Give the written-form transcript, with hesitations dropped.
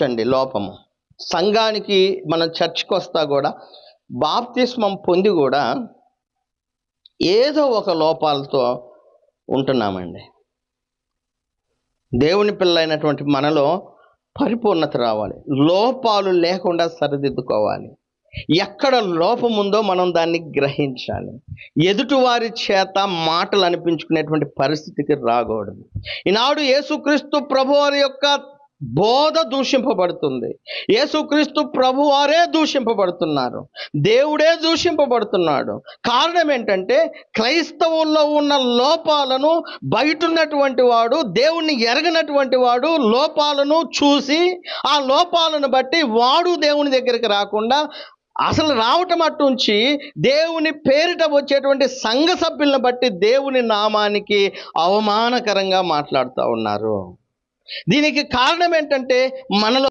అండి లోపము. సంఘానికి మనం చర్చ్కి వస్తా కూడా బాప్తిస్మం పొంది కూడా ఏదో ఒక లోపాలతో ఉంటున్నామండి. దేవుని పిల్లైనటువంటి మనలో పరిపూర్ణత రావాలి, లోపాలు లేకుండా సరిదిద్దుకోవాలి. ఎక్కడ లోపం ఉందో మనం దాన్ని గ్రహించాలి. ఎదుటివారి చేత మాటలు అనిపించుకునేటువంటి పరిస్థితికి రాకూడదు. ఈనాడు యేసుక్రీస్తు ప్రభువారి యొక్క బోధ దూషింపబడుతుంది. యేసుక్రీస్తు ప్రభువారే దూషింపబడుతున్నారు, దేవుడే దూషింపబడుతున్నాడు. కారణం ఏంటంటే క్రైస్తవుల్లో ఉన్న లోపాలను బయటున్నటువంటి వాడు, దేవుణ్ణి ఎరగనటువంటి వాడు లోపాలను చూసి ఆ లోపాలను బట్టి వాడు దేవుని దగ్గరికి రాకుండా, అసలు రావటం అట్టుంచి దేవుని పేరిట వచ్చేటువంటి సంఘ సభ్యులను బట్టి దేవుని నామానికి అవమానకరంగా మాట్లాడుతూ ఉన్నారు. దీనికి కారణం ఏంటంటే మనలో